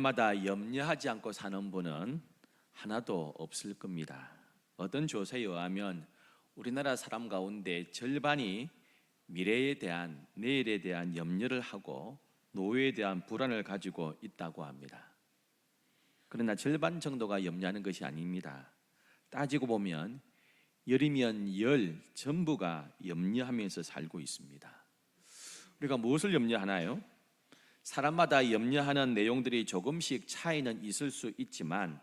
날마다 염려하지 않고 사는 분은 하나도 없을 겁니다. 어떤 조사에 의하면 우리나라 사람 가운데 절반이 미래에 대한, 내일에 대한 염려를 하고 노후에 대한 불안을 가지고 있다고 합니다. 그러나 절반 정도가 염려하는 것이 아닙니다. 따지고 보면 열이면 열 전부가 염려하면서 살고 있습니다. 우리가 무엇을 염려하나요? 사람마다 염려하는 내용들이 조금씩 차이는 있을 수 있지만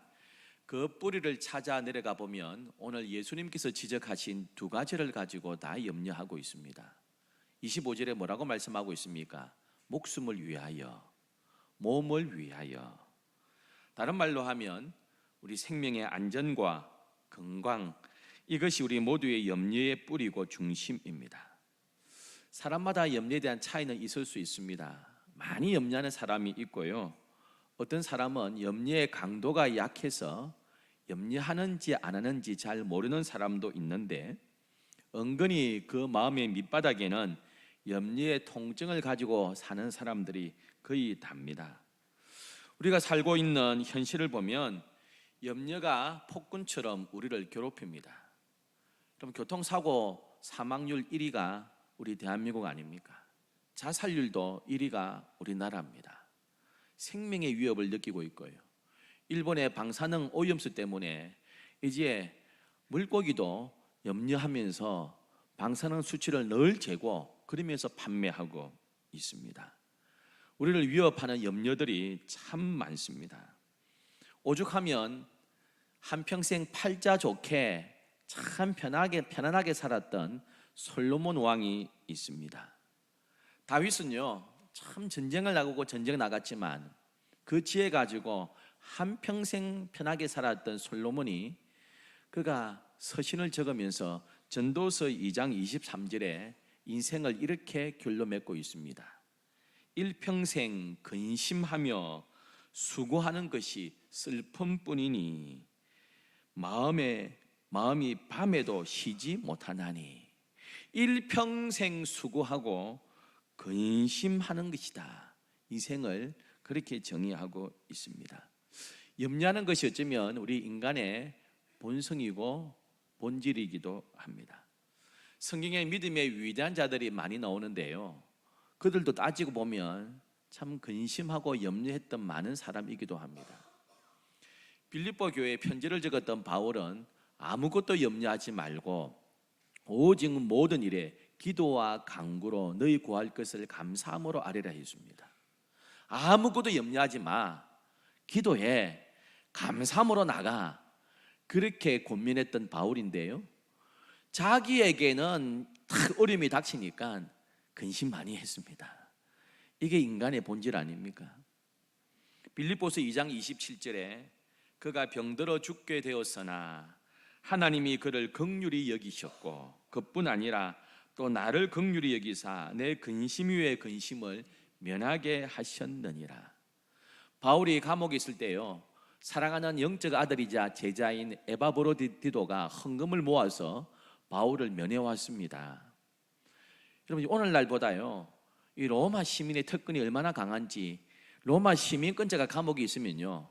그 뿌리를 찾아 내려가 보면 오늘 예수님께서 지적하신 두 가지를 가지고 다 염려하고 있습니다. 25절에 뭐라고 말씀하고 있습니까? 목숨을 위하여, 몸을 위하여. 다른 말로 하면 우리 생명의 안전과 건강, 이것이 우리 모두의 염려의 뿌리고 중심입니다. 사람마다 염려에 대한 차이는 있을 수 있습니다. 많이 염려하는 사람이 있고요, 어떤 사람은 염려의 강도가 약해서 염려하는지 안 하는지 잘 모르는 사람도 있는데 은근히 그 마음의 밑바닥에는 염려의 통증을 가지고 사는 사람들이 거의 답니다. 우리가 살고 있는 현실을 보면 염려가 폭군처럼 우리를 괴롭힙니다. 그럼 교통사고 사망률 1위가 우리 대한민국 아닙니까? 자살률도 1위가 우리나라입니다. 생명의 위협을 느끼고 있고요, 일본의 방사능 오염수 때문에 이제 물고기도 염려하면서 방사능 수치를 늘 재고 그러면서 판매하고 있습니다. 우리를 위협하는 염려들이 참 많습니다. 오죽하면 한평생 팔자 좋게 참 편안하게 살았던 솔로몬 왕이 있습니다. 다윗은요, 참 전쟁을 나가고 전쟁 나갔지만 그 지혜 가지고 한평생 편하게 살았던 솔로몬이 그가 서신을 적으면서 전도서 2장 23절에 인생을 이렇게 결로 맺고 있습니다. 일평생 근심하며 수고하는 것이 슬픔뿐이니 마음이 밤에도 쉬지 못하나니. 일평생 수고하고 근심하는 것이다. 인생을 그렇게 정의하고 있습니다. 염려하는 것이 어쩌면 우리 인간의 본성이고 본질이기도 합니다. 성경에 믿음의 위대한 자들이 많이 나오는데요, 그들도 따지고 보면 참 근심하고 염려했던 많은 사람이기도 합니다. 빌립보 교회에 편지를 적었던 바울은 아무것도 염려하지 말고 오직 모든 일에 기도와 간구로 너희 구할 것을 감사함으로 아뢰라 했습니다. 아무것도 염려하지 마, 기도해, 감사함으로 나가, 그렇게 고민했던 바울인데요, 자기에게는 딱 어려움이 닥치니까 근심 많이 했습니다. 이게 인간의 본질 아닙니까? 빌립보서 2장 27절에 그가 병들어 죽게 되었으나 하나님이 그를 긍휼히 여기셨고 그뿐 아니라 또 나를 긍휼히 여기사 내 근심 위에 근심을 면하게 하셨느니라. 바울이 감옥에 있을 때요, 사랑하는 영적 아들이자 제자인 에바브로디도가 헌금을 모아서 바울을 면회왔습니다. 여러분, 오늘날보다요 이 로마 시민의 특권이 얼마나 강한지, 로마 시민권자가 감옥에 있으면요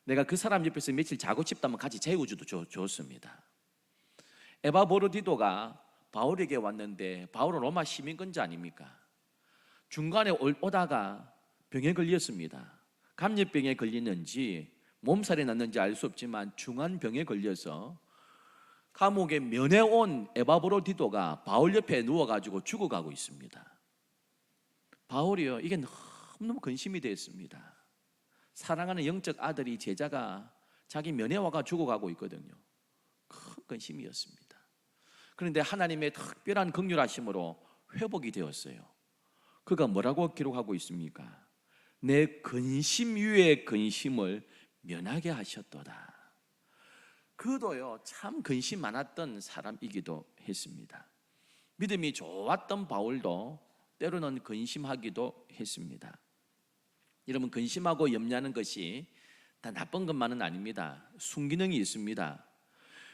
내가 그 사람 옆에서 며칠 자고 싶다면 같이 재워주도 좋습니다. 에바브로디도가 바울에게 왔는데 바울은 로마 시민권자 아닙니까? 중간에 오다가 병에 걸렸습니다. 감염병에 걸리는지 몸살이 났는지 알 수 없지만 중한 병에 걸려서 감옥에 면회 온 에바브로디도가 바울 옆에 누워가지고 죽어가고 있습니다. 바울이요, 이게 너무너무 근심이 됐습니다. 사랑하는 영적 아들이, 제자가 자기 면회 와가 죽어가고 있거든요. 큰 근심이었습니다. 그런데 하나님의 특별한 긍휼하심으로 회복이 되었어요. 그가 뭐라고 기록하고 있습니까? 내 근심 위에 근심을 면하게 하셨도다. 그도요 참 근심 많았던 사람이기도 했습니다. 믿음이 좋았던 바울도 때로는 근심하기도 했습니다. 여러분, 근심하고 염려하는 것이 다 나쁜 것만은 아닙니다. 순기능이 있습니다.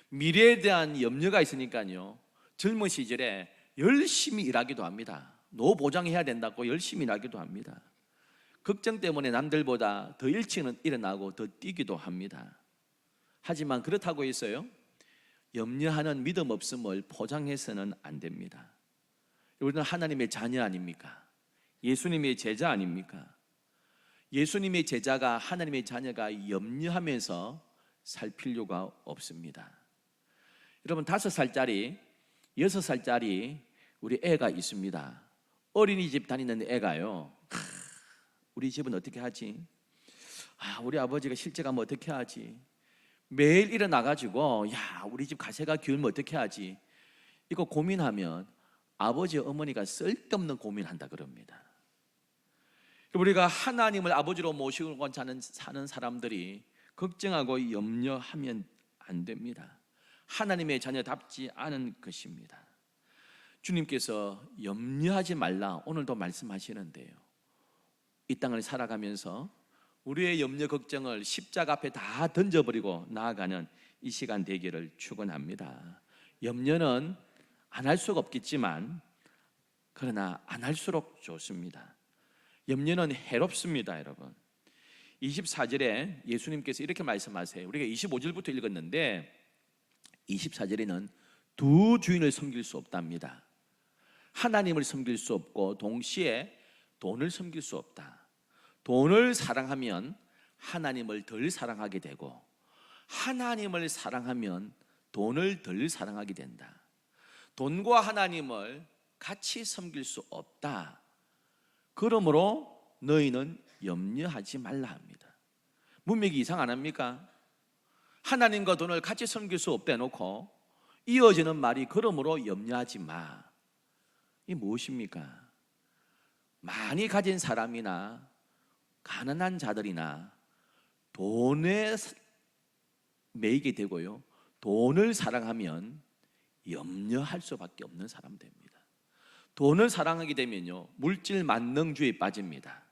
미래에 대한 염려가 있으니까요 젊은 시절에 열심히 일하기도 합니다. 노후 보장해야 된다고 열심히 일하기도 합니다. 걱정 때문에 남들보다 더 일찍 일어나고 더 뛰기도 합니다. 하지만 그렇다고 해서요, 염려하는 믿음 없음을 포장해서는 안 됩니다. 우리는 하나님의 자녀 아닙니까? 예수님의 제자 아닙니까? 예수님의 제자가, 하나님의 자녀가 염려하면서 살 필요가 없습니다. 여러분, 5살짜리, 6살짜리 우리 애가 있습니다. 어린이집 다니는 애가요, 우리 집은 어떻게 하지? 우리 아버지가 실제 가면 어떻게 하지? 매일 일어나가지고, 우리 집 가세가 기울면 어떻게 하지? 이거 고민하면 아버지 어머니가 쓸데없는 고민한다 그럽니다. 우리가 하나님을 아버지로 모시고 사는 사람들이 걱정하고 염려하면 안 됩니다. 하나님의 자녀답지 않은 것입니다. 주님께서 염려하지 말라 오늘도 말씀하시는데요, 이 땅을 살아가면서 우리의 염려 걱정을 십자가 앞에 다 던져버리고 나아가는 이 시간 되기를 축원합니다. 염려는 안 할 수가 없겠지만, 그러나 안 할수록 좋습니다. 염려는 해롭습니다. 여러분, 24절에 예수님께서 이렇게 말씀하세요. 우리가 25절부터 읽었는데 24절에는 두 주인을 섬길 수 없답니다. 하나님을 섬길 수 없고 동시에 돈을 섬길 수 없다. 돈을 사랑하면 하나님을 덜 사랑하게 되고, 하나님을 사랑하면 돈을 덜 사랑하게 된다. 돈과 하나님을 같이 섬길 수 없다. 그러므로 너희는 염려하지 말라 합니다. 문맥이 이상 안 합니까? 하나님과 돈을 같이 섬길 수 없다 해놓고 이어지는 말이 그러므로 염려하지 마. 이 무엇입니까? 많이 가진 사람이나 가난한 자들이나 돈에 매이게 되고요, 돈을 사랑하면 염려할 수밖에 없는 사람 됩니다. 돈을 사랑하게 되면요, 물질 만능주의에 빠집니다.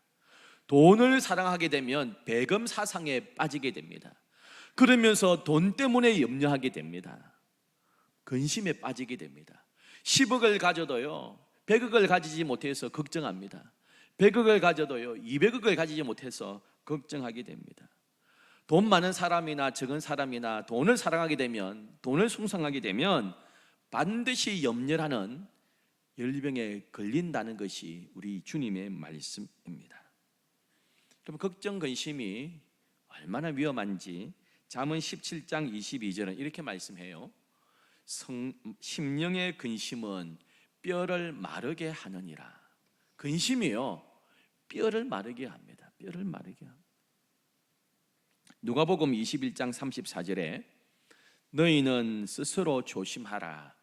돈을 사랑하게 되면 배금 사상에 빠지게 됩니다. 그러면서 돈 때문에 염려하게 됩니다. 근심에 빠지게 됩니다. 10억을 가져도요 100억을 가지지 못해서 걱정합니다. 100억을 가져도요 200억을 가지지 못해서 걱정하게 됩니다. 돈 많은 사람이나 적은 사람이나 돈을 사랑하게 되면, 돈을 숭상하게 되면 반드시 염려하는 열병에 걸린다는 것이 우리 주님의 말씀입니다. 그럼 걱정, 근심이 얼마나 위험한지 잠언 17장 22절은 이렇게 말씀해요. 심령의 근심은 뼈를 마르게 하느니라. 근심이요, 뼈를 마르게 합니다. 뼈를 마르게 합니다. 누가복음 21장 34절에 너희는 스스로 조심하라.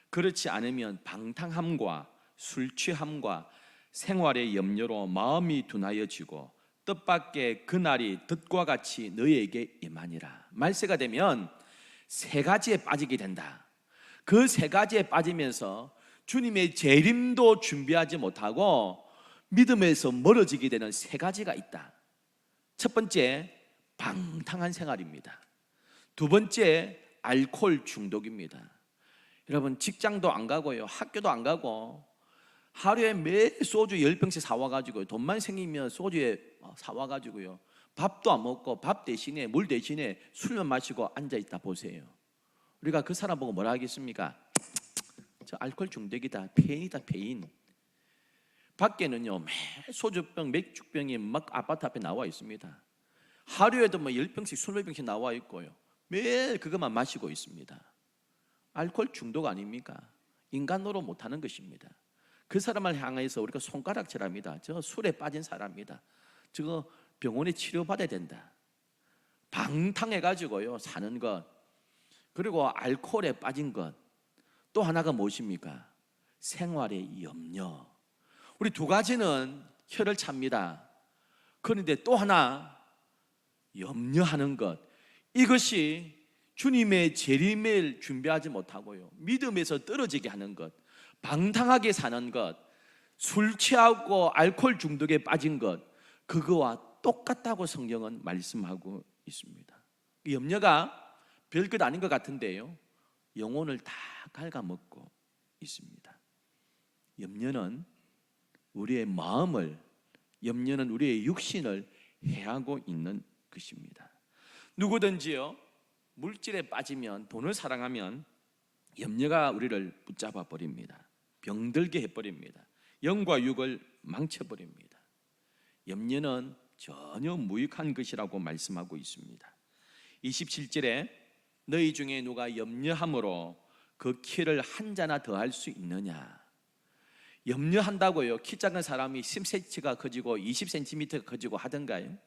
그렇지 않으면 방탕함과 술취함과 생활의 염려로 마음이 둔하여지고 뜻밖의 그날이 덫과 같이 너희에게 임하니라. 말세가 되면 세 가지에 빠지게 된다. 그 세 가지에 빠지면서 주님의 재림도 준비하지 못하고 믿음에서 멀어지게 되는 세 가지가 있다. 첫 번째, 방탕한 생활입니다. 두 번째, 알코올 중독입니다. 여러분, 직장도 안 가고요, 학교도 안 가고 하루에 매일 소주 10병씩 사와가지고 돈만 생기면 소주에 사와가지고요 밥도 안 먹고 밥 대신에 물 대신에 술만 마시고 앉아있다 보세요. 우리가 그 사람 보고 뭐라 하겠습니까? 저 알코올 중독이다, 폐인이다, 폐인. 밖에는요 매일 소주병, 맥주병이 막 아파트 앞에 나와 있습니다. 하루에도 뭐 10병씩 20병씩 나와 있고요 매일 그것만 마시고 있습니다. 알코올 중독 아닙니까? 인간으로 못하는 것입니다. 그 사람을 향해서 우리가 손가락질합니다. 저 술에 빠진 사람이다, 저거 병원에 치료받아야 된다. 방탕해가지고요 사는 것, 그리고 알코올에 빠진 것, 또 하나가 무엇입니까? 생활의 염려. 우리 두 가지는 혀를 찹니다. 그런데 또 하나, 염려하는 것, 이것이 주님의 재림을 준비하지 못하고요 믿음에서 떨어지게 하는 것, 방탕하게 사는 것, 술 취하고 알코올 중독에 빠진 것, 그거와 똑같다고 성경은 말씀하고 있습니다. 염려가 별것 아닌 것 같은데요 영혼을 다 갉아먹고 있습니다. 염려는 우리의 마음을 염려는 우리의 육신을 해하고 있는 것입니다. 누구든지요, 물질에 빠지면, 돈을 사랑하면 염려가 우리를 붙잡아 버립니다. 병들게 해버립니다. 영과 육을 망쳐버립니다. 염려는 전혀 무익한 것이라고 말씀하고 있습니다. 27절에 너희 중에 누가 염려함으로 그 키를 한 자나 더할 수 있느냐. 염려한다고요 키 작은 사람이 10cm가 커지고 20cm가 커지고 하던가요?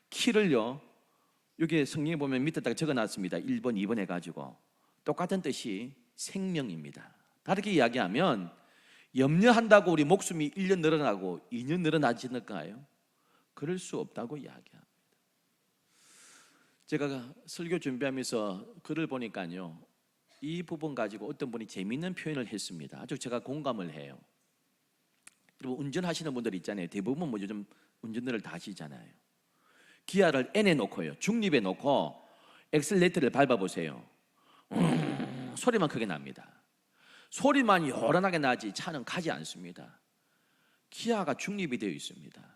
키를요, 여기 성경에 보면 밑에다가 적어놨습니다. 1번, 2번 해가지고 똑같은 뜻이 생명입니다. 다르게 이야기하면 염려한다고 우리 목숨이 1년 늘어나고 2년 늘어나지는가요? 그럴 수 없다고 이야기합니다. 제가 설교 준비하면서 글을 보니까요, 이 부분 가지고 어떤 분이 재미있는 표현을 했습니다. 아주 제가 공감을 해요. 여러분, 운전하시는 분들 있잖아요. 대부분 뭐 요즘 운전들을 다 하시잖아요. 기아를 N에 놓고요, 중립에 놓고 엑셀레이터를 밟아보세요. 소리만 크게 납니다. 소리만 요란하게 나지 차는 가지 않습니다. 기아가 중립이 되어 있습니다.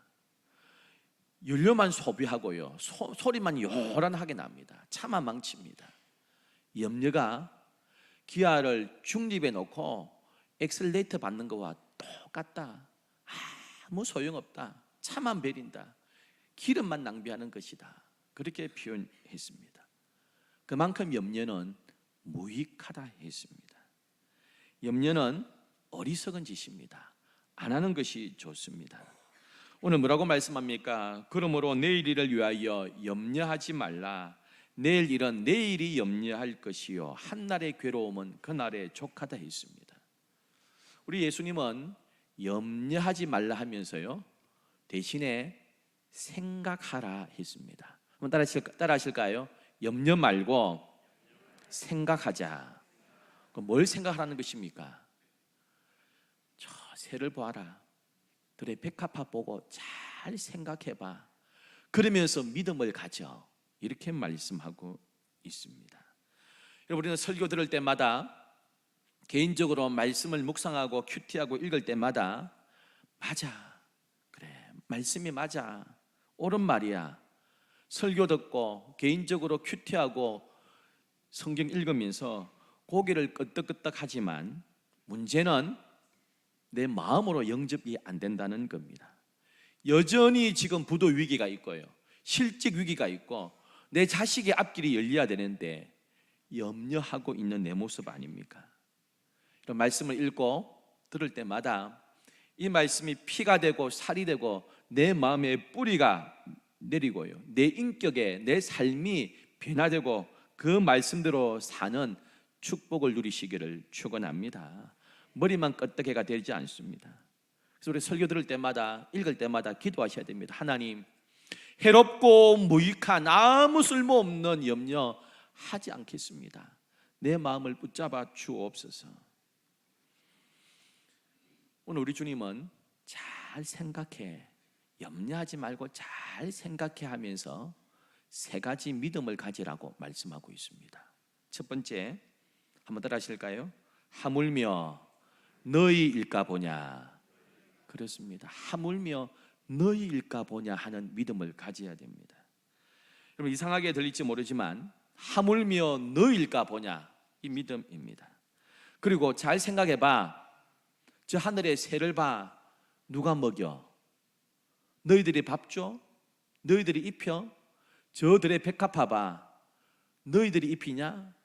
연료만 소비하고요, 소리만 요란하게 납니다. 차만 망칩니다. 염려가 기아를 중립에 놓고 엑셀레이터 밟는 거와 똑같다. 아무 소용없다. 차만 베린다. 기름만 낭비하는 것이다. 그렇게 표현했습니다. 그만큼 염려는 무익하다 했습니다. 염려는 어리석은 짓입니다. 안 하는 것이 좋습니다. 오늘 뭐라고 말씀합니까? 그러므로 내일 일을 위하여 염려하지 말라. 내일 일은 내일이 염려할 것이요 한날의 괴로움은 그날에 족하다 했습니다. 우리 예수님은 염려하지 말라 하면서요, 대신에 생각하라 했습니다. 한번 따라하실까요? 염려 말고 생각하자. 뭘 생각하라는 것입니까? 저 새를 보아라. 들의 백합화 보고 잘 생각해봐. 그러면서 믿음을 가져. 이렇게 말씀하고 있습니다. 여러분, 우리는 설교 들을 때마다, 개인적으로 말씀을 묵상하고 큐티하고 읽을 때마다 맞아, 그래, 말씀이 맞아, 옳은 말이야. 설교 듣고 개인적으로 큐티하고 성경 읽으면서 고개를 끄덕끄덕 하지만 문제는 내 마음으로 영접이 안 된다는 겁니다. 여전히 지금 부도 위기가 있고요, 실직 위기가 있고 내 자식의 앞길이 열려야 되는데 염려하고 있는 내 모습 아닙니까? 이런 말씀을 읽고 들을 때마다 이 말씀이 피가 되고 살이 되고 내 마음의 뿌리가 내리고요, 내 인격에 내 삶이 변화되고 그 말씀대로 사는 축복을 누리시기를 축원합니다. 머리만 끄떡해가 되지 않습니다. 그래서 우리 설교 들을 때마다, 읽을 때마다 기도하셔야 됩니다. 하나님, 해롭고 무익한 아무 쓸모없는 염려 하지 않겠습니다. 내 마음을 붙잡아 주옵소서. 오늘 우리 주님은 잘 생각해, 염려하지 말고 잘 생각해 하면서 세 가지 믿음을 가지라고 말씀하고 있습니다. 첫 번째, 한번 따라 하실까요? 하물며 너희일까 보냐. 그렇습니다. 하물며 너희일까 보냐 하는 믿음을 가져야 됩니다. 여러분, 이상하게 들릴지 모르지만 하물며 너희일까 보냐, 이 믿음입니다. 그리고 잘 생각해봐. 저 하늘의 새를 봐. 누가 먹여? 너희들이 밥 줘? 너희들이 입혀? 저들의 백합화 봐. 너희들이 입히냐?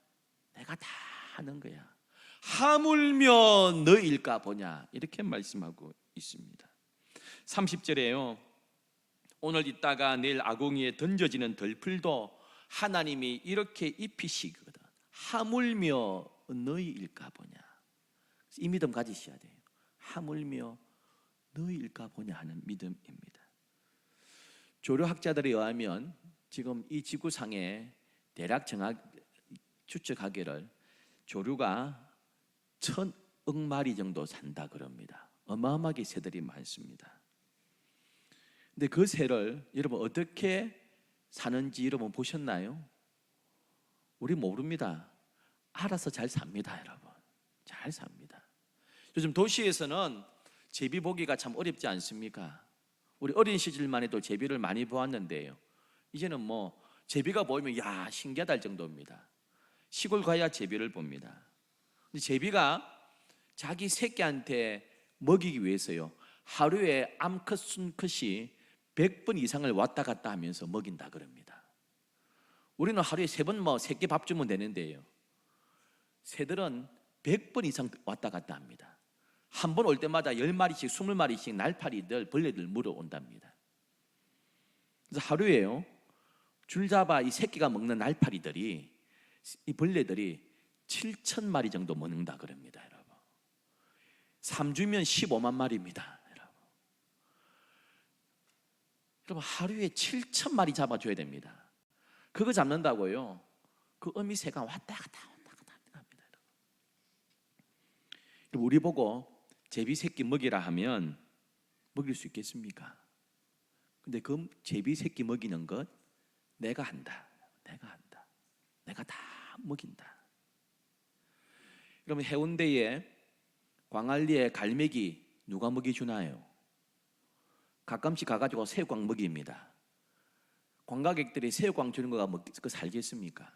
내가 다 하는 거야. 하물며 너희일까 보냐, 이렇게 말씀하고 있습니다. 30절에요, 오늘 있다가 내일 아궁이에 던져지는 덜풀도 하나님이 이렇게 입히시거든. 하물며 너희일까 보냐. 이 믿음 가지셔야 돼요. 하물며 너희일까 보냐 하는 믿음입니다. 조류학자들에 의하면 지금 이 지구상에 대략 추측하기를 조류가 1,000억 마리 정도 산다 그럽니다. 어마어마하게 새들이 많습니다. 근데 그 새를 여러분 어떻게 사는지 여러분 보셨나요? 우리 모릅니다. 알아서 잘 삽니다, 여러분. 잘 삽니다. 요즘 도시에서는 제비 보기가 참 어렵지 않습니까? 우리 어린 시절만 해도 제비를 많이 보았는데요, 이제는 뭐 제비가 보이면 야 신기하다 할 정도입니다. 시골 가야 제비를 봅니다. 근데 제비가 자기 새끼한테 먹이기 위해서요, 하루에 암컷 순컷이 100번 이상을 왔다 갔다 하면서 먹인다 그럽니다. 우리는 하루에 3번 뭐 새끼 밥 주면 되는데요, 새들은 100번 이상 왔다 갔다 합니다. 한 번 올 때마다 10마리씩 20마리씩 날파리들 벌레들 물어온답니다. 그래서 하루에요, 줄 잡아 이 새끼가 먹는 날파리들이, 이 벌레들이 7,000마리 정도 먹는다 그럽니다. 여러분, 3주면 15만 마리입니다. 여러분, 하루에 7,000마리 잡아줘야 됩니다. 그거 잡는다고요, 그 어미새가 왔다 갔다 합니다. 여러분, 우리 보고 제비 새끼 먹이라 하면 먹일 수 있겠습니까? 근데 그 제비 새끼 먹이는 것 내가 한다. 내가 다 먹인다. 여러분, 해운대에 광안리에 갈매기 누가 먹여주나요? 가끔씩 가가지고 새우깡 먹입니다. 관광객들이 새우깡 주는 거가 먹고 살겠습니까?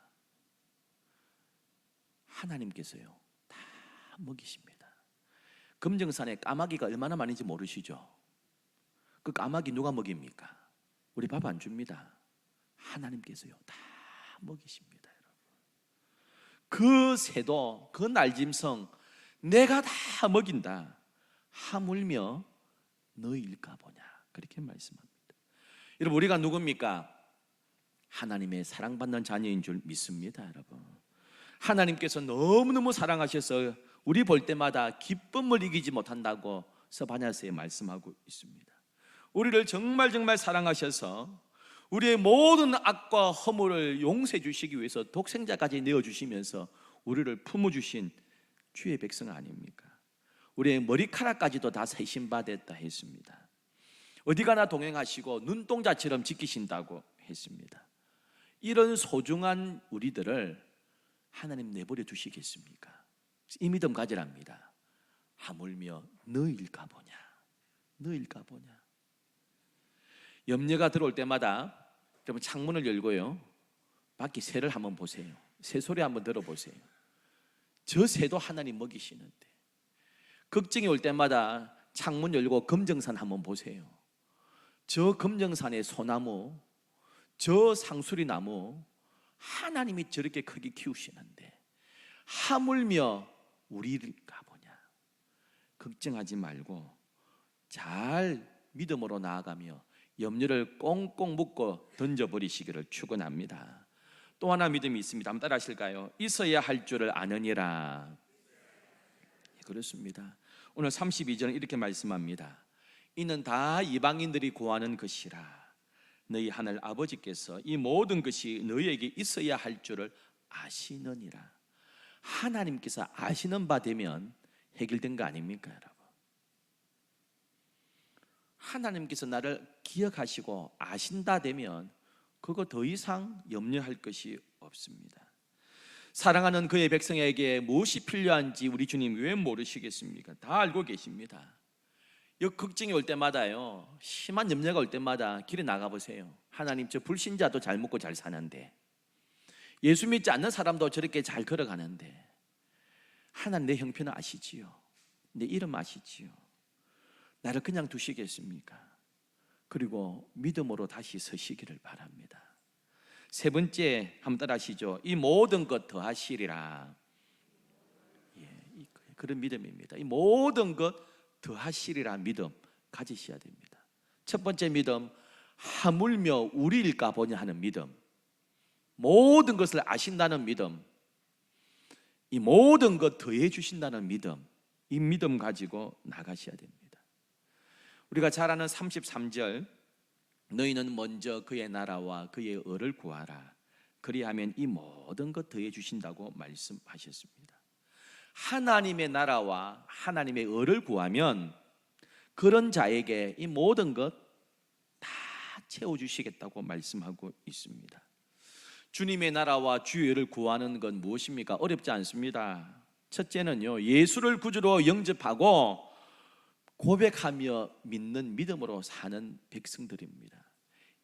하나님께서요 다 먹이십니다. 금정산에 까마귀가 얼마나 많은지 모르시죠? 그 까마귀 누가 먹입니까? 우리 밥 안 줍니다. 하나님께서요 다 먹이십니다. 여러분, 그 새도 그 날짐승 내가 다 먹인다. 하물며 너희일까 보냐, 그렇게 말씀합니다. 여러분, 우리가 누굽니까? 하나님의 사랑받는 자녀인 줄 믿습니다. 여러분, 하나님께서 너무너무 사랑하셔서 우리 볼 때마다 기쁨을 이기지 못한다고 서바냐서에 말씀하고 있습니다. 우리를 정말 사랑하셔서 우리의 모든 악과 허물을 용서해 주시기 위해서 독생자까지 내어주시면서 우리를 품어주신 주의 백성 아닙니까? 우리의 머리카락까지도 다 세심받았다 했습니다. 어디 가나 동행하시고 눈동자처럼 지키신다고 했습니다. 이런 소중한 우리들을 하나님 내버려 두시겠습니까? 이 믿음 가지랍니다. 하물며 너일까 보냐. 염려가 들어올 때마다 여러분, 창문을 열고요, 밖에 새를 한번 보세요. 새 소리 한번 들어보세요. 저 새도 하나님 먹이시는데, 걱정이 올 때마다 창문 열고 금정산 한번 보세요. 저 금정산의 소나무, 저 상수리나무 하나님이 저렇게 크게 키우시는데 하물며 우리를 가보냐. 걱정하지 말고 잘 믿음으로 나아가며 염려를 꽁꽁 묶고 던져버리시기를 축원합니다. 또 하나 믿음이 있습니다. 한번 따라 하실까요? 있어야 할 줄을 아느니라. 그렇습니다. 오늘 32절은 이렇게 말씀합니다. 이는 다 이방인들이 구하는 것이라. 너희 하늘 아버지께서 이 모든 것이 너희에게 있어야 할 줄을 아시느니라. 하나님께서 아시는 바 되면 해결된 거 아닙니까, 여러분? 하나님께서 나를 기억하시고 아신다 되면 그거 더 이상 염려할 것이 없습니다. 사랑하는 그의 백성에게 무엇이 필요한지 우리 주님 왜 모르시겠습니까? 다 알고 계십니다. 걱정이 올 때마다요, 심한 염려가 올 때마다 길에 나가보세요. 하나님, 저 불신자도 잘 먹고 잘 사는데, 예수 믿지 않는 사람도 저렇게 잘 걸어가는데, 하나님 내 형편을 아시지요? 내 이름 아시지요? 나를 그냥 두시겠습니까? 그리고 믿음으로 다시 서시기를 바랍니다. 세 번째, 한번 따라 하시죠. 이 모든 것 더하시리라. 그런 믿음입니다. 이 모든 것 더하시리라 믿음 가지셔야 됩니다. 첫 번째 믿음, 하물며 우리일까 보냐 하는 믿음, 모든 것을 아신다는 믿음, 이 모든 것 더해 주신다는 믿음, 이 믿음 가지고 나가셔야 됩니다. 우리가 잘 아는 33절, 너희는 먼저 그의 나라와 그의 의를 구하라. 그리하면 이 모든 것 더해 주신다고 말씀하셨습니다. 하나님의 나라와 하나님의 의를 구하면 그런 자에게 이 모든 것 다 채워주시겠다고 말씀하고 있습니다. 주님의 나라와 주의 의를 구하는 건 무엇입니까? 어렵지 않습니다. 첫째는요, 예수를 구주로 영접하고 고백하며 믿는 믿음으로 사는 백성들입니다.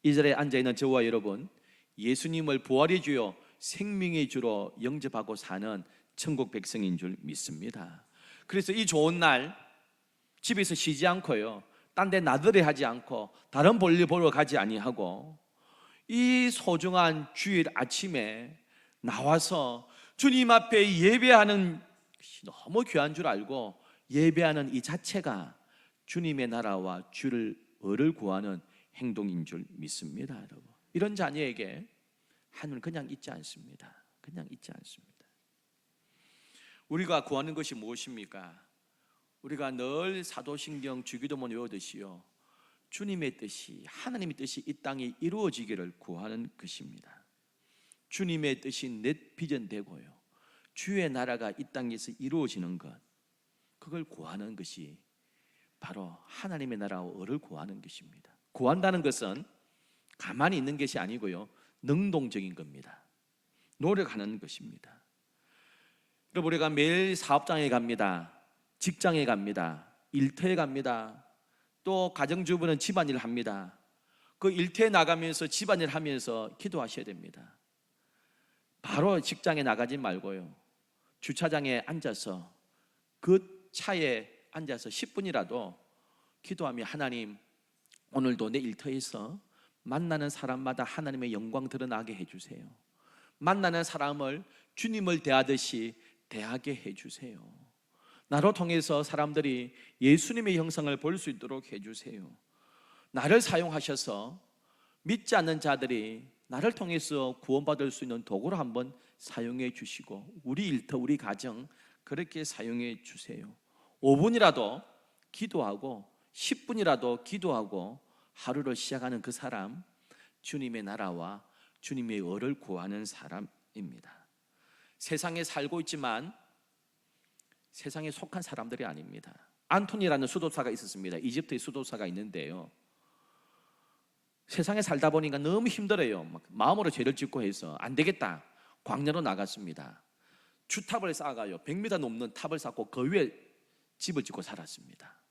이 자리에 앉아있는 저와 여러분, 예수님을 부활의 주요 생명의 주로 영접하고 사는 천국 백성인 줄 믿습니다. 그래서 이 좋은 날 집에서 쉬지 않고요, 딴 데 나들이 하지 않고 다른 볼일 보러 가지 아니하고 이 소중한 주일 아침에 나와서 주님 앞에 예배하는 것이 너무 귀한 줄 알고 예배하는 이 자체가 주님의 나라와 주를 구하는 행동인 줄 믿습니다. 여러분, 이런 자녀에게 하늘은 그냥 있지 않습니다. 그냥 있지 않습니다. 우리가 구하는 것이 무엇입니까? 우리가 늘 사도신경 주기도문 외우듯이요, 주님의 뜻이, 하나님의 뜻이 이 땅에 이루어지기를 구하는 것입니다. 주님의 뜻이 넷 비전되고요, 주의 나라가 이 땅에서 이루어지는 것, 그걸 구하는 것이 바로 하나님의 나라와 을을 구하는 것입니다. 구한다는 것은 가만히 있는 것이 아니고요, 능동적인 겁니다. 노력하는 것입니다. 그럼 우리가 매일 사업장에 갑니다. 직장에 갑니다. 일터에 갑니다. 또 가정주부는 집안일 합니다. 그 일터에 나가면서 집안일 하면서 기도하셔야 됩니다. 바로 직장에 나가지 말고요, 주차장에 앉아서 그 차에 앉아서 10분이라도 기도하며, 하나님, 오늘도 내 일터에서 만나는 사람마다 하나님의 영광 드러나게 해주세요. 만나는 사람을 주님을 대하듯이 대하게 해주세요. 나로 통해서 사람들이 예수님의 형상을 볼 수 있도록 해주세요. 나를 사용하셔서 믿지 않는 자들이 나를 통해서 구원받을 수 있는 도구로 한번 사용해 주시고, 우리 일터, 우리 가정 그렇게 사용해 주세요. 5분이라도 기도하고 10분이라도 기도하고 하루를 시작하는 그 사람, 주님의 나라와 주님의 의를 구하는 사람입니다. 세상에 살고 있지만 세상에 속한 사람들이 아닙니다. 안토니라는 수도사가 있었습니다. 이집트의 수도사가 있는데요, 세상에 살다 보니까 너무 힘들어요. 마음으로 죄를 짓고 해서 안 되겠다, 광야로 나갔습니다. 주탑을 쌓아가요, 100m 넘는 탑을 쌓고 그 위에 집을 짓고 살았습니다.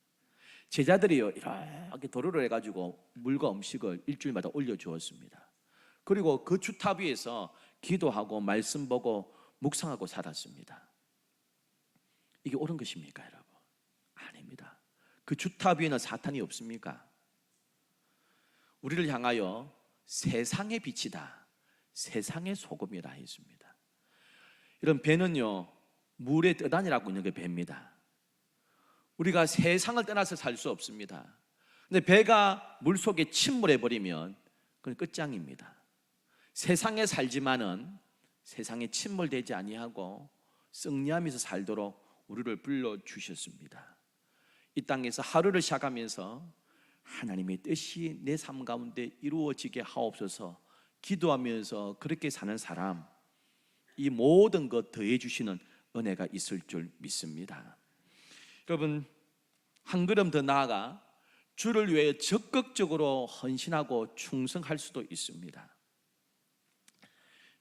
제자들이요, 이렇게 도로를 해가지고 물과 음식을 일주일마다 올려주었습니다. 그리고 그 주탑 위에서 기도하고 말씀 보고 묵상하고 살았습니다. 이게 옳은 것입니까, 여러분? 아닙니다. 그 주탑 위에는 사탄이 없습니까? 우리를 향하여 세상의 빛이다, 세상의 소금이라 했습니다. 이런 배는요, 물의 떠다니라고 있는 게 배입니다. 우리가 세상을 떠나서 살 수 없습니다. 근데 배가 물속에 침몰해 버리면 그건 끝장입니다. 세상에 살지만은 세상에 침몰되지 아니하고 승리하면서 살도록 우리를 불러주셨습니다. 이 땅에서 하루를 시작하면서 하나님의 뜻이 내 삶 가운데 이루어지게 하옵소서 기도하면서 그렇게 사는 사람, 이 모든 것 더해 주시는 은혜가 있을 줄 믿습니다. 여러분, 한 걸음 더 나아가 주를 위해 적극적으로 헌신하고 충성할 수도 있습니다.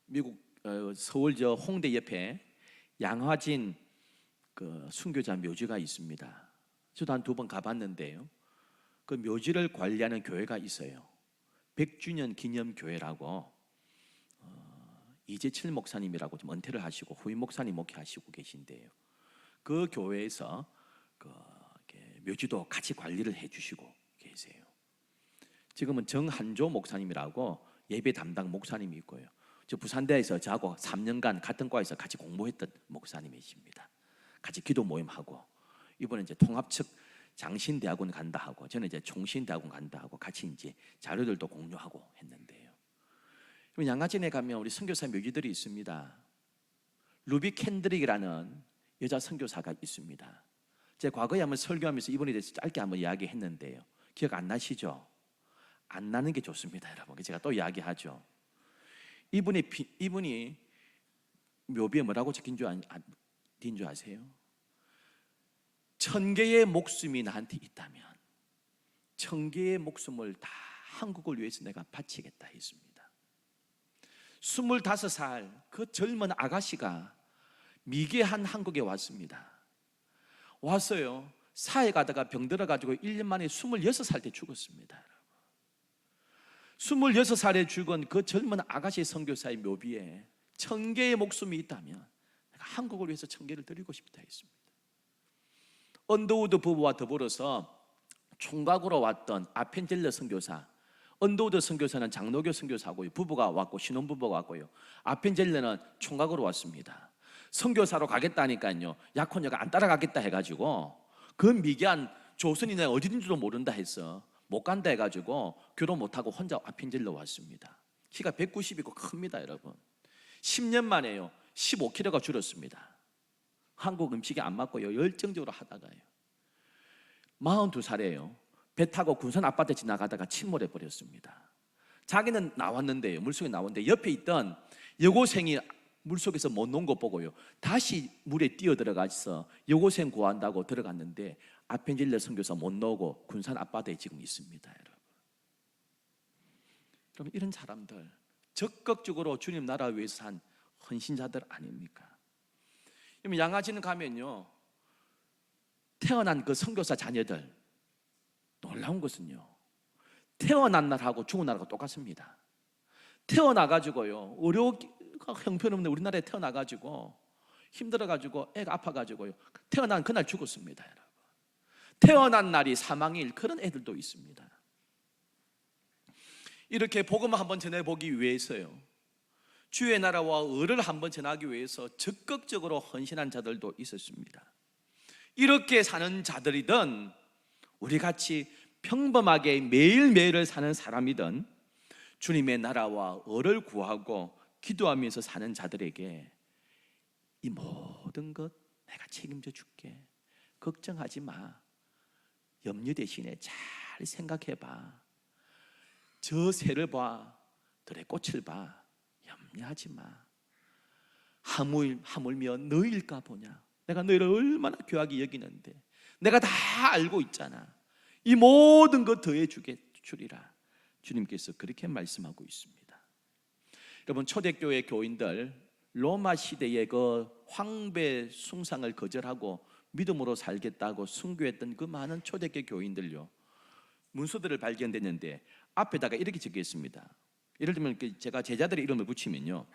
미국 서울 홍대 옆에 양화진 그 순교자 묘지가 있습니다. 저도 한 2번 가봤는데요, 그 묘지를 관리하는 교회가 있어요. 100주년 기념교회라고, 이재칠 목사님이라고 좀 은퇴를 하시고 후임 목사님 목회하시고 계신데요, 그 교회에서 묘지도 같이 관리를 해주시고 계세요. 지금은 정한조 목사님이라고 예배 담당 목사님이 있고요, 저 부산대에서 저하고 3년간 같은 과에서 같이 공부했던 목사님이십니다. 같이 기도 모임하고, 이번에 이제 통합측 장신대학원 간다 하고, 저는 이제 총신대학원 간다 하고 같이 이제 자료들도 공유하고 했는데요, 양화진에 가면 우리 선교사 묘지들이 있습니다. 루비 캔드릭이라는 여자 선교사가 있습니다. 제가 과거에 한번 설교하면서 이분에 대해서 짧게 한번 이야기했는데요, 기억 안 나시죠? 안 나는 게 좋습니다, 여러분. 제가 또 이야기하죠. 이분이 묘비에 뭐라고 적힌 줄 아세요? 1000개의 목숨이 나한테 있다면 1000개의 목숨을 다 한국을 위해서 내가 바치겠다 했습니다. 25살 그 젊은 아가씨가 미개한 한국에 왔습니다. 왔어요. 사회 가다가 병들어가지고 1년 만에 26살 때 죽었습니다. 26살에 죽은 그 젊은 아가씨 선교사의 묘비에 1000개의 목숨이 있다면 내가 한국을 위해서 1000개를 드리고 싶다 했습니다. 언더우드 부부와 더불어서 총각으로 왔던 아펜젤러 선교사, 언더우드 선교사는 장로교 선교사고요, 부부가 왔고 신혼부부가 왔고요, 아펜젤러는 총각으로 왔습니다. 선교사로 가겠다니까요, 약혼녀가 안 따라가겠다 해가지고 그 미개한 조선인은 어디든지도 모른다 해서 못 간다 해가지고 결혼 못하고 혼자 아펜젤러 왔습니다. 키가 190이고 큽니다. 여러분 10년 만에요 15kg가 줄었습니다. 한국 음식이 안 맞고요, 열정적으로 하다가요 42살이에요 배 타고 군산 아파트 지나가다가 침몰해 버렸습니다. 자기는 나왔는데요, 물속에 나왔는데 옆에 있던 여고생이 물속에서 못 논 거 보고요 다시 물에 뛰어 들어가서 여고생 구한다고 들어갔는데 아펜젤러 선교사 못 나오고 군산 아파트에 지금 있습니다. 여러분 이런 사람들 적극적으로 주님 나라 위해서 산 헌신자들 아닙니까? 양아지는 가면요 태어난 그 선교사 자녀들 놀라운 것은요 태어난 날하고 죽은 날하고 똑같습니다. 태어나가지고요 의료가 형편없는 우리나라에 태어나가지고 힘들어가지고 애가 아파가지고요 태어난 그날 죽었습니다. 여러분 태어난 날이 사망일 그런 애들도 있습니다. 이렇게 복음을 한번 전해보기 위해서요 주의 나라와 의를 한번 전하기 위해서 적극적으로 헌신한 자들도 있었습니다. 이렇게 사는 자들이든 우리같이 평범하게 매일매일을 사는 사람이든 주님의 나라와 의를 구하고 기도하면서 사는 자들에게 이 모든 것 내가 책임져 줄게, 걱정하지 마, 염려 대신에 잘 생각해봐, 저 새를 봐, 들의 꽃을 봐, 염려하지 마, 하물며 너일까 보냐, 내가 너희를 얼마나 귀하게 여기는데 내가 다 알고 있잖아, 이 모든 것 더해 주리라 주님께서 그렇게 말씀하고 있습니다. 여러분 초대교회 교인들 로마 시대의 그 황배 숭상을 거절하고 믿음으로 살겠다고 순교했던 그 많은 초대교회 교인들요 문서들을 발견됐는데 앞에다가 이렇게 적혀 있습니다. 예를 들면 제가 제자들의 이름을 붙이면요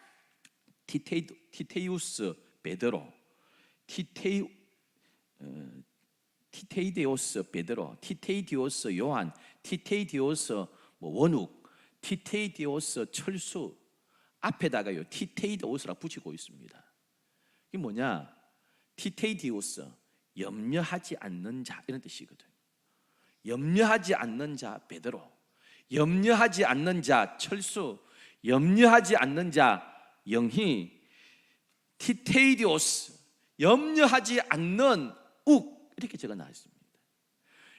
티테이우스 베드로, 티테이데오스 베드로, 티테이디오스 요한, 티테이디오스 원욱, 티테이디오스 철수, 앞에다가요 티테이디오스라 붙이고 있습니다. 이게 뭐냐? 티테이디오스 염려하지 않는 자 이런 뜻이거든요. 염려하지 않는 자 베드로, 염려하지 않는 자 철수, 염려하지 않는 자 영희, 티테이디오스 염려하지 않는 욱 이렇게 적어 놨습니다.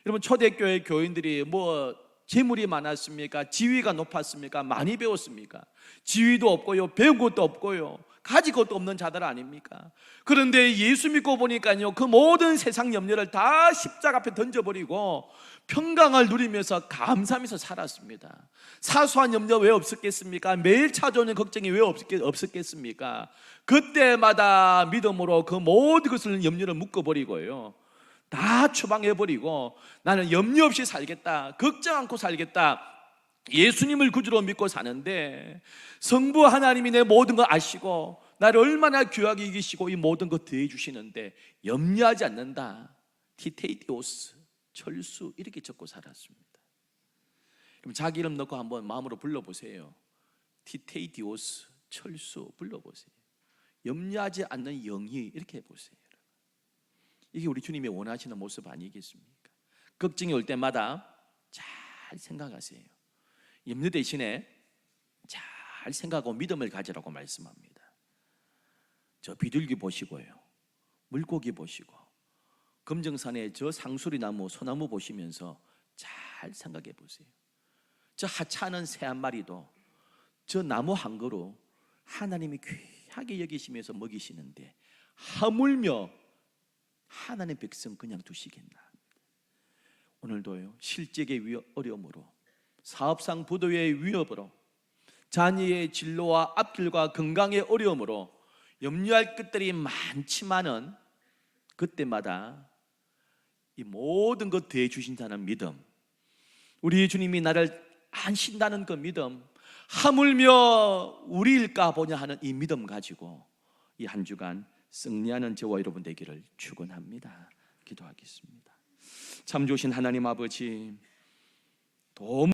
여러분 초대교회 교인들이 뭐 재물이 많았습니까? 지위가 높았습니까? 많이 배웠습니까? 지위도 없고요 배운 것도 없고요 가진 것도 없는 자들 아닙니까? 그런데 예수 믿고 보니까요 그 모든 세상 염려를 다 십자가 앞에 던져버리고 평강을 누리면서 감사하면서 살았습니다. 사소한 염려 왜 없었겠습니까? 매일 찾아오는 걱정이 왜 없었겠습니까? 그때마다 믿음으로 그 모든 것을 염려를 묶어버리고요 다 추방해버리고 나는 염려 없이 살겠다, 걱정 않고 살겠다, 예수님을 구주로 믿고 사는데 성부 하나님이 내 모든 걸 아시고 나를 얼마나 귀하게 이기시고 이 모든 것 더해 주시는데 염려하지 않는다, 티테이디오스 철수 이렇게 적고 살았습니다. 그럼 자기 이름 넣고 한번 마음으로 불러보세요. 티테이디오스 철수 불러보세요. 염려하지 않는 영이 이렇게 해보세요. 이게 우리 주님이 원하시는 모습 아니겠습니까? 걱정이 올 때마다 잘 생각하세요. 염려 대신에 잘 생각하고 믿음을 가지라고 말씀합니다. 저 비둘기 보시고요 물고기 보시고 금정산의 저 상수리나무 소나무 보시면서 잘 생각해 보세요. 저 하찮은 새 한 마리도 저 나무 한 그루 하나님이 귀하게 여기시면서 먹이시는데 하물며 하나님의 백성 그냥 두시겠나? 오늘도요 실직의 어려움으로, 사업상 부도의 위협으로, 자녀의 진로와 앞길과 건강의 어려움으로 염려할 것들이 많지만은 그때마다 이 모든 것 대해 주신다는 믿음, 우리 주님이 나를 안신다는 그 믿음, 하물며 우리일까 보냐 하는 이 믿음 가지고 이 한 주간 승리하는 저와 여러분 되기를 축원합니다. 기도하겠습니다. 참 좋으신 하나님 아버지, 도무지